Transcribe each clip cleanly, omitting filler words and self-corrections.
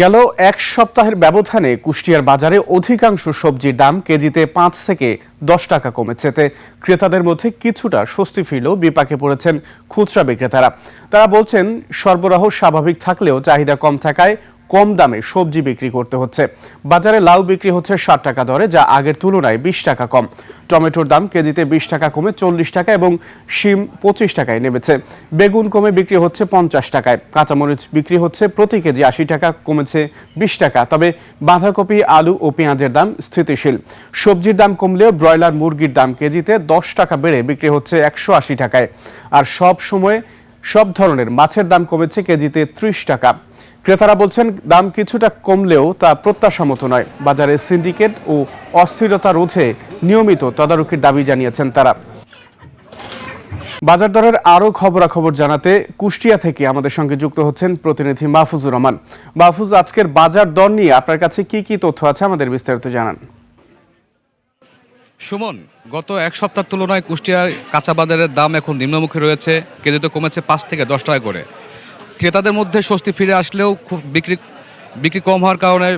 গেল এক সপ্তাহের ব্যবধানে কুষ্টিয়ার বাজারে অধিকাংশ সবজির দাম কেজিতে ৫ থেকে ১০ টাকা কমেছে। এতে ক্রেতাদের মধ্যে কিছুটা স্বস্তি ফিরলেও বিপাকে পড়েছেন খুচরা বিক্রেতারা। তারা বলছেন সরবরাহ স্বাভাবিক থাকলেও চাহিদা কম থাকায় কম দামে সবজি বিক্রি করতে হচ্ছে। বাজারে লাউ বিক্রি হচ্ছে ৬০ টাকা দরে, যা আগের তুলনায় ২০ টাকা কম। টমেটোর দাম কেজিতে ২০ টাকা কমে ৪০ টাকা এবং শিম ২৫ টাকায় নেমেছে। বেগুন কমে বিক্রি হচ্ছে ৫০ টাকায়। কাঁচামরিচ বিক্রি হচ্ছে প্রতি কেজি ৮০ টাকা, কমেছে ২০ টাকা। তবে বাঁধাকপি, আলু ও পেঁয়াজের দাম স্থিতিশীল। সবজির দাম কমলেও ব্রয়লার মুরগির দাম কেজিতে ১০ টাকা বেড়ে বিক্রি হচ্ছে ১৮০ টাকায়। আর সব ধরনের মাছের দাম কমেছে কেজিতে ৩০ টাকা। ক্রেতারা বলছেন দাম কিছুটা কমলেও তা প্রত্যাশা মতো নয়। বাজারে সিন্ডিকেট ও অস্থিরতা রোধে নিয়মিত তদারকির দাবি জানিয়েছেন তারা। বাজার দরের আরও খবরাখবর জানাতে কুষ্টিয়া থেকে আমাদের সঙ্গে যুক্ত হচ্ছেন প্রতিনিধি মাহফুজুর রহমান। মাহফুজ, আজকের বাজার দর নিয়ে আপনার কাছে কি কি তথ্য আছে আমাদের বিস্তারিত জানান। সুমন, গত এক সপ্তাহের তুলনায় কুষ্টিয়ার কাঁচা বাজারের দাম এখন নিম্নমুখী রয়েছে। কেজিতে কমেছে ৫ থেকে ১০ টাকা করে। ক্রেতাদের মধ্যে স্বস্তি ফিরে আসলেও খুব বিক্রি কম হওয়ার কারণে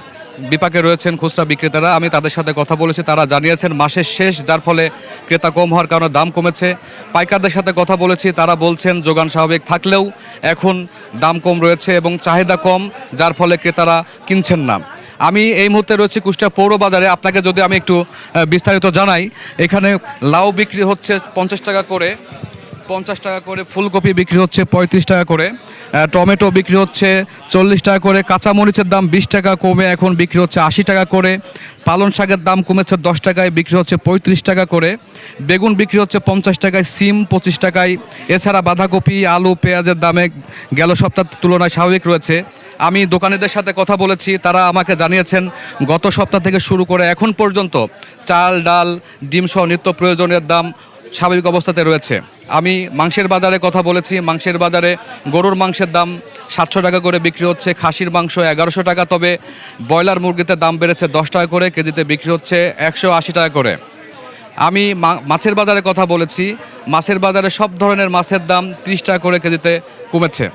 বিপাকে রয়েছেন খুচরা বিক্রেতারা। আমি তাদের সাথে কথা বলেছি, তারা জানিয়েছেন মাসের শেষ, যার ফলে ক্রেতা কম হওয়ার কারণে দাম কমেছে। পাইকারদের সাথে কথা বলেছি, তারা বলছেন যোগান স্বাভাবিক থাকলেও এখন দাম কম রয়েছে এবং চাহিদা কম, যার ফলে ক্রেতারা কিনছেন না। আমি এই মুহূর্তে রয়েছি কুষ্টিয়া পৌর বাজারে। আপনাকে যদি আমি একটু বিস্তারিত জানাই, এখানে লাউ বিক্রি হচ্ছে ৫০ টাকা করে, ফুলকপি বিক্রি হচ্ছে ৩৫ টাকা করে, টমেটো বিক্রি হচ্ছে ৪০ টাকা করে, কাঁচামরিচের দাম ২০ টাকা কমে এখন বিক্রি হচ্ছে ৮০ টাকা করে, পালং শাকের দাম কমেছে ১০ টাকায়, বিক্রি হচ্ছে ৩৫ টাকা করে, বেগুন বিক্রি হচ্ছে ৫০ টাকায়, সিম ২৫ টাকায়। এছাড়া বাঁধাকপি, আলু, পেঁয়াজের দামে গেল সপ্তাহের তুলনায় স্বাভাবিক রয়েছে। আমি দোকানিদের সাথে কথা বলেছি, তারা আমাকে জানিয়েছেন গত সপ্তাহ থেকে শুরু করে এখন পর্যন্ত চাল, ডাল, ডিম সহ নিত্য প্রয়োজনের দাম স্বাভাবিক অবস্থাতে রয়েছে। আমি মাংসের বাজারে কথা বলেছি, মাংসের বাজারে গরুর মাংসের দাম ৭০০ টাকা করে বিক্রি হচ্ছে, খাসির মাংস ১১০০ টাকা, তবে ব্রয়লার মুরগিতে দাম বেড়েছে ১০ টাকা করে, কেজিতে বিক্রি হচ্ছে ১৮০ টাকা করে। আমি মাছের বাজারে কথা বলেছি, মাছের বাজারে সব ধরনের মাছের দাম ৩০ টাকা করে কেজিতে কমেছে।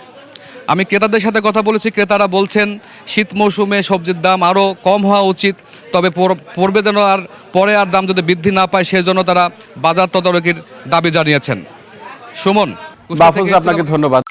আমি ক্রেতাদের সাথে কথা বলেছি, ক্রেতারা বলছেন শীত মৌসুমে সবজির দাম আরও কম হওয়া উচিত, তবে পড়বে যেন আর পরে আর দাম যদি বৃদ্ধি না পায় সেজন্য তারা বাজার তদারকির দাবি জানিয়েছেন। সুমন, মাহফুজ, আপনাকে ধন্যবাদ।